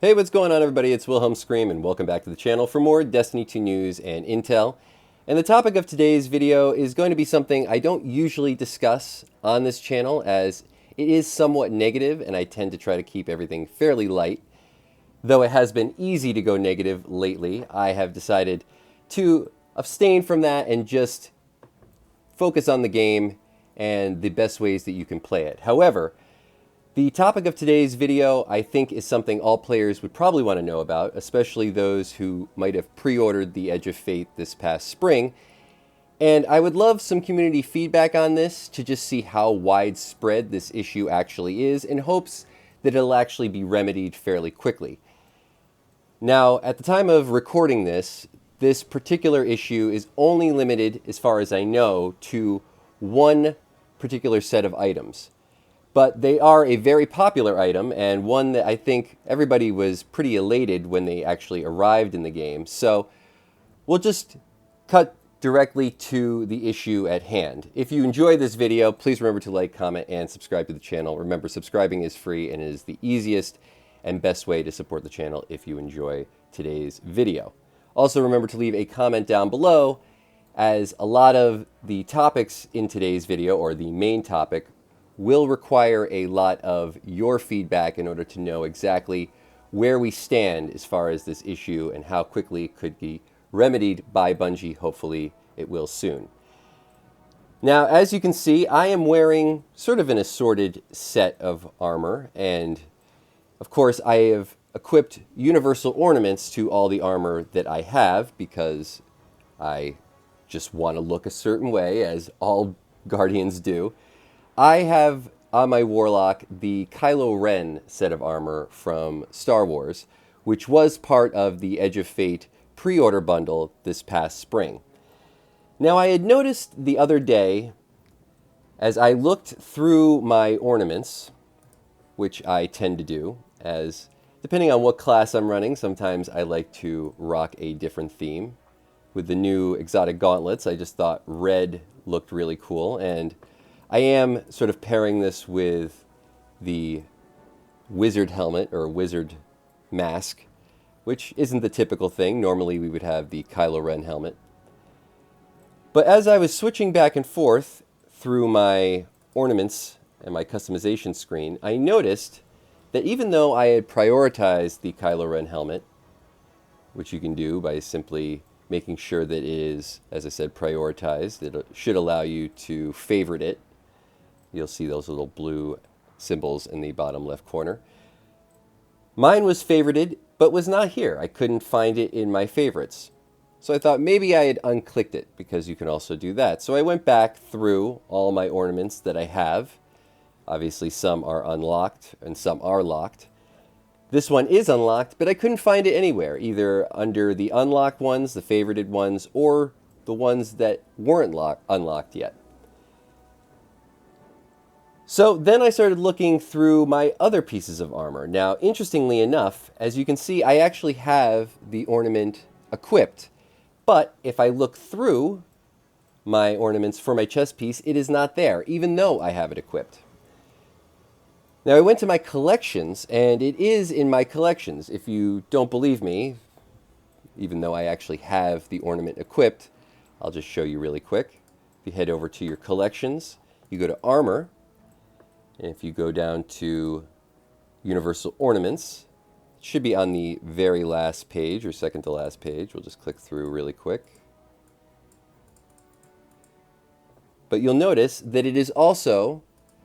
Hey, what's going on, everybody? It's Wilhelm Scream, and welcome back to the channel for more Destiny 2 news and intel. And the topic of today's video is going to be something I don't usually discuss on this channel, as it is somewhat negative, and I tend to try to keep everything fairly light. Though it has been easy to go negative lately, I have decided to abstain from that and just focus on the game and the best ways that you can play it. However, the topic of today's video, I think, is something all players would probably want to know about, especially those who might have pre-ordered the Edge of Fate this past spring. And I would love some community feedback on this to just see how widespread this issue actually is, in hopes that it'll actually be remedied fairly quickly. Now, at the time of recording this, this particular issue is only limited, as far as I know, to one particular set of items. But they are a very popular item, and one that I think everybody was pretty elated when they actually arrived in the game. So we'll just cut directly to the issue at hand. If you enjoy this video, please remember to like, comment, and subscribe to the channel. Remember, subscribing is free and is the easiest and best way to support the channel if you enjoy today's video. Also, remember to leave a comment down below, as a lot of the topics in today's video, or the main topic, will require a lot of your feedback in order to know exactly where we stand as far as this issue and how quickly it could be remedied by Bungie. Hopefully it will soon. Now, as you can see, I am wearing sort of an assorted set of armor, and of course I have equipped universal ornaments to all the armor that I have, because I just want to look a certain way, as all Guardians do. I have on my Warlock the Kylo Ren set of armor from Star Wars, which was part of the Edge of Fate pre-order bundle this past spring. Now, I had noticed the other day, as I looked through my ornaments, which I tend to do, as depending on what class I'm running, sometimes I like to rock a different theme. With the new exotic gauntlets, I just thought red looked really cool, and I am sort of pairing this with the wizard helmet, or wizard mask, which isn't the typical thing. Normally we would have the Kylo Ren helmet. But as I was switching back and forth through my ornaments and my customization screen, I noticed that even though I had prioritized the Kylo Ren helmet, which you can do by simply making sure that it is, as I said, prioritized, it should allow you to favorite it. You'll see those little blue symbols in the bottom left corner. Mine was favorited, but was not here. I couldn't find it in my favorites. So I thought maybe I had unclicked it, because you can also do that. So I went back through all my ornaments that I have. Obviously some are unlocked and some are locked. This one is unlocked, but I couldn't find it anywhere, either under the unlocked ones, the favorited ones, or the ones that weren't unlocked yet. So then I started looking through my other pieces of armor. Now, interestingly enough, as you can see, I actually have the ornament equipped. But if I look through my ornaments for my chest piece, it is not there, even though I have it equipped. Now, I went to my collections, and it is in my collections. If you don't believe me, even though I actually have the ornament equipped, I'll just show you really quick. If you head over to your collections, you go to Armor, and if you go down to Universal Ornaments, it should be on the very last page, or second to last page. We'll just click through really quick. But you'll notice that it is also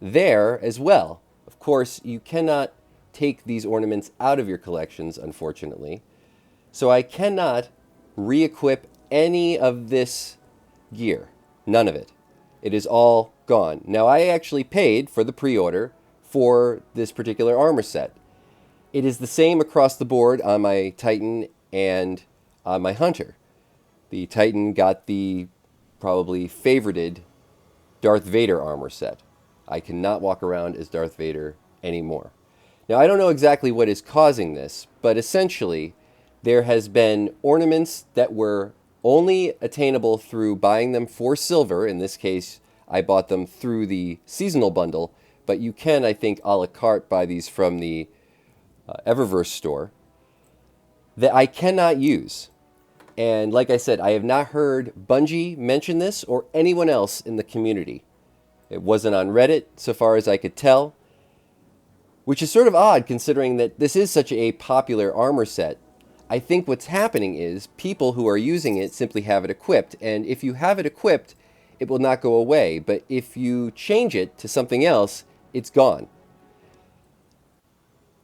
there as well. Of course, you cannot take these ornaments out of your collections, unfortunately. So I cannot re-equip any of this gear. None of it. It is all gone. Now, I actually paid for the pre-order for this particular armor set. It is the same across the board on my Titan and on my Hunter. The Titan got the probably favorited Darth Vader armor set. I cannot walk around as Darth Vader anymore. Now, I don't know exactly what is causing this, but essentially there has been ornaments that were only attainable through buying them for silver. In this case, I bought them through the seasonal bundle, but you can, I think, a la carte buy these from the Eververse store that I cannot use. And like I said, I have not heard Bungie mention this or anyone else in the community. It wasn't on Reddit, so far as I could tell, which is sort of odd considering that this is such a popular armor set. I think what's happening is people who are using it simply have it equipped, and if you have it equipped, it will not go away, but if you change it to something else, it's gone.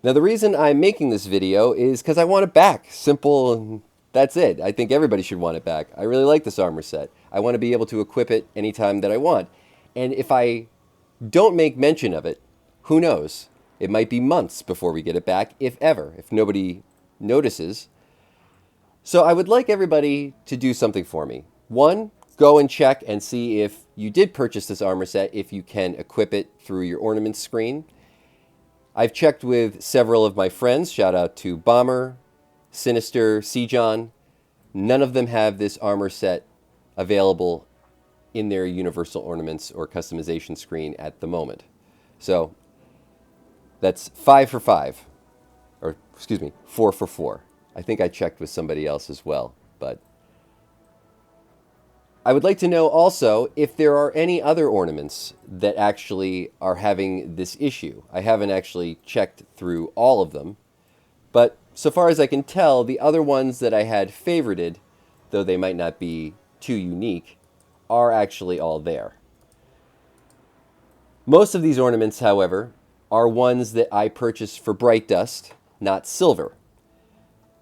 Now the reason I'm making this video is because I want it back. Simple. That's it. I think everybody should want it back. I really like this armor set. I want to be able to equip it anytime that I want. And if I don't make mention of it, who knows? It might be months before we get it back, if ever, if nobody notices. So I would like everybody to do something for me. One, go and check and see if you did purchase this armor set, if you can equip it through your ornament screen. I've checked with several of my friends. Shout out to Bomber, Sinister, Sejon. None of them have this armor set available in their universal ornaments or customization screen at the moment. So that's 5 for 5, or excuse me, 4 for 4. I think I checked with somebody else as well, but I would like to know also if there are any other ornaments that actually are having this issue. I haven't actually checked through all of them, but so far as I can tell, the other ones that I had favorited, though they might not be too unique, are actually all there. Most of these ornaments, however, are ones that I purchased for Bright Dust, not silver.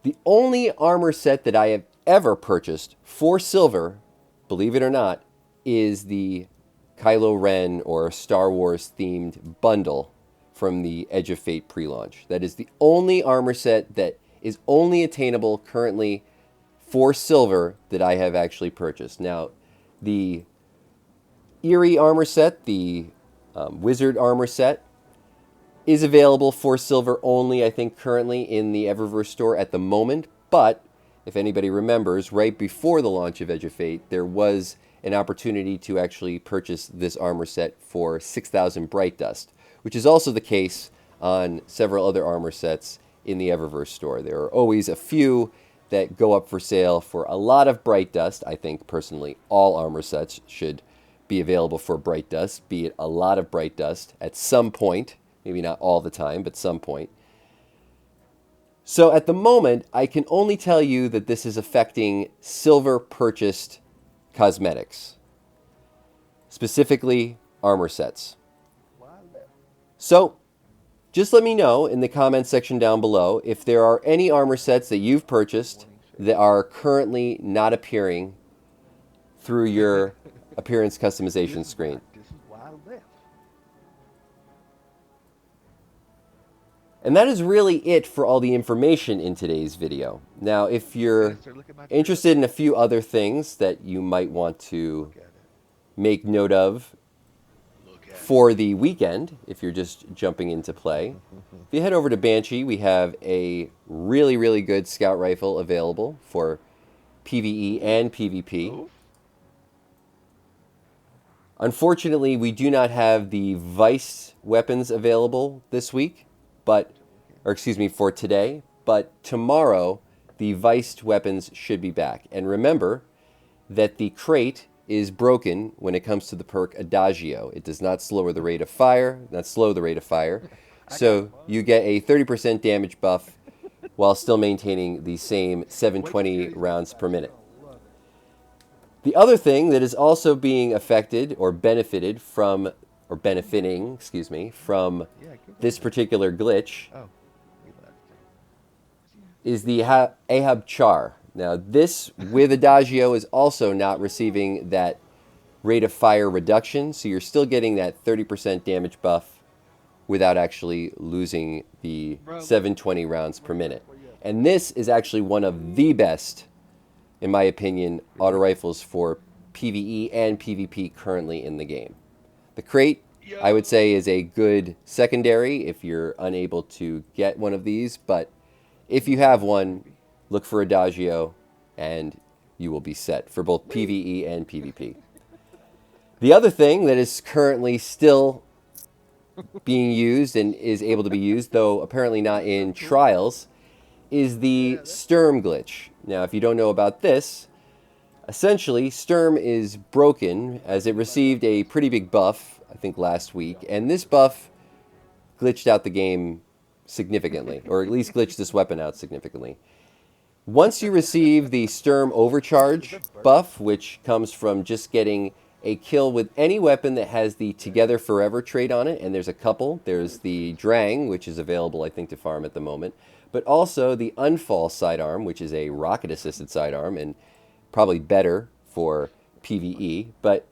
The only armor set that I have ever purchased for silver, believe it or not, is the Kylo Ren or Star Wars themed bundle from the Edge of Fate pre-launch. That is the only armor set that is only attainable currently for silver that I have actually purchased. Now, the Eerie armor set, the Wizard armor set, is available for silver only, I think, currently in the Eververse store at the moment. But if anybody remembers, right before the launch of Edge of Fate, there was an opportunity to actually purchase this armor set for 6,000 Bright Dust, which is also the case on several other armor sets in the Eververse store. There are always a few that go up for sale for a lot of Bright Dust. I think, personally, all armor sets should be available for Bright Dust, be it a lot of Bright Dust at some point. Maybe not all the time, but some point. So at the moment, I can only tell you that this is affecting silver purchased cosmetics, specifically armor sets. So just let me know in the comments section down below if there are any armor sets that you've purchased that are currently not appearing through your appearance customization screen. And that is really it for all the information in today's video. Now, if you're interested in a few other things that you might want to make note of for the weekend, if you're just jumping into play, if you head over to Banshee, we have a really, really good scout rifle available for PvE and PvP. Unfortunately, we do not have the Vice weapons available this week, for today, but tomorrow the Viced weapons should be back. And remember that the crate is broken when it comes to the perk Adagio. It does not slow the rate of fire, so you get a 30% damage buff while still maintaining the same 720 rounds per minute. The other thing that is also being affected or benefiting from this particular glitch is the Ahab Char. Now this with Adagio is also not receiving that rate of fire reduction, so you're still getting that 30% damage buff without actually losing the 720 rounds per minute. And this is actually one of the best, in my opinion, auto rifles for PvE and PvP currently in the game. The crate, I would say, is a good secondary if you're unable to get one of these, but if you have one, look for Adagio and you will be set for both PvE and PvP. The other thing that is currently still being used and is able to be used, though apparently not in trials, is the Sturm glitch. Now, if you don't know about this, essentially, Sturm is broken as it received a pretty big buff, I think last week, and this buff glitched out the game significantly, or at least glitched this weapon out significantly. Once you receive the Sturm Overcharge buff, which comes from just getting a kill with any weapon that has the Together Forever trait on it, and there's a couple. There's the Drang, which is available, I think, to farm at the moment, but also the Unfall sidearm, which is a rocket-assisted sidearm, and probably better for PvE, but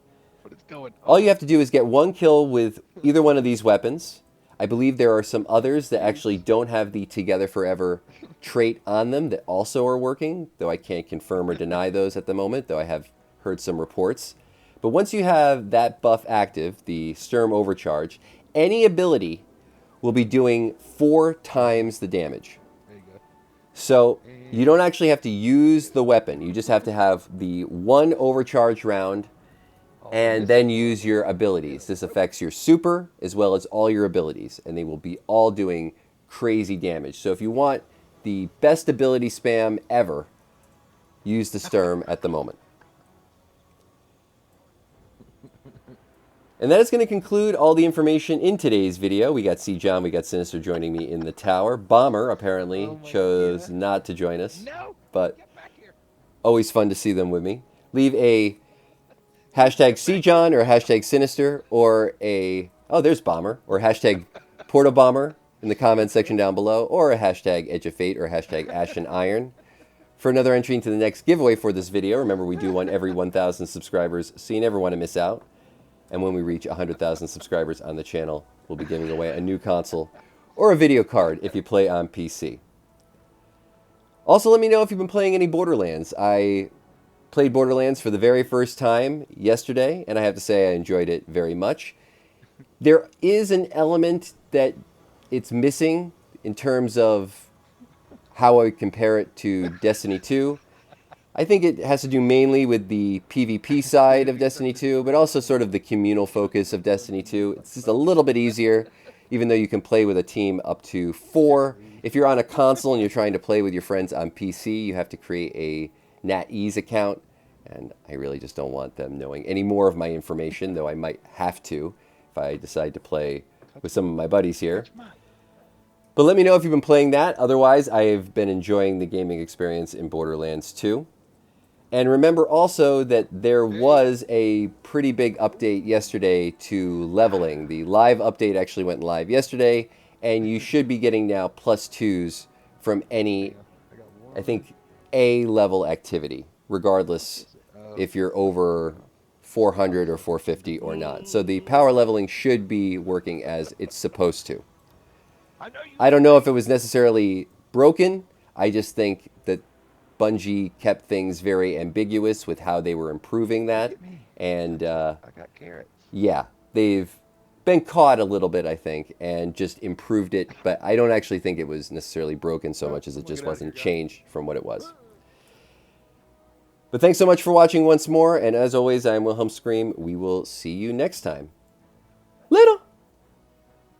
all you have to do is get one kill with either one of these weapons. I believe there are some others that actually don't have the Together Forever trait on them that also are working, though I can't confirm or deny those at the moment, though I have heard some reports. But once you have that buff active, the Sturm Overcharge, any ability will be doing 4 times the damage. So you don't actually have to use the weapon. You just have to have the one overcharge round and then use your abilities. This affects your super as well as all your abilities, and they will be all doing crazy damage. So if you want the best ability spam ever, use the Sturm at the moment. And that is going to conclude all the information in today's video. We got C. John, we got Sinister joining me in the tower. Bomber apparently chose not to join us, but always fun to see them with me. Leave a hashtag C. John or a hashtag Sinister or a, oh, there's Bomber, or hashtag Porto Bomber in the comments section down below, or a hashtag Edge of Fate or a hashtag Ashen Iron for another entry into the next giveaway for this video. Remember, we do one every 1,000 subscribers, so you never want to miss out. And when we reach 100,000 subscribers on the channel, we'll be giving away a new console or a video card if you play on PC. Also, let me know if you've been playing any Borderlands. I played Borderlands for the very first time yesterday, and I have to say I enjoyed it very much. There is an element that it's missing in terms of how I would compare it to Destiny 2. I think it has to do mainly with the PvP side of Destiny 2, but also sort of the communal focus of Destiny 2. It's just a little bit easier, even though you can play with a team up to 4. If you're on a console and you're trying to play with your friends on PC, you have to create a NatEase account, and I really just don't want them knowing any more of my information, though I might have to if I decide to play with some of my buddies here. But let me know if you've been playing that. Otherwise, I've been enjoying the gaming experience in Borderlands 2. And remember also that there was a pretty big update yesterday to leveling. The live update actually went live yesterday, and you should be getting now +2s from any, I think, A-level activity, regardless if you're over 400 or 450 or not. So the power leveling should be working as it's supposed to. I don't know if it was necessarily broken. I just think that Bungie kept things very ambiguous with how they were improving that, and yeah, they've been caught a little bit, I think, and just improved it, but I don't actually think it was necessarily broken so much as it just wasn't changed from what it was. But thanks so much for watching once more, and as always, I'm Wilhelm Scream. We will see you next time.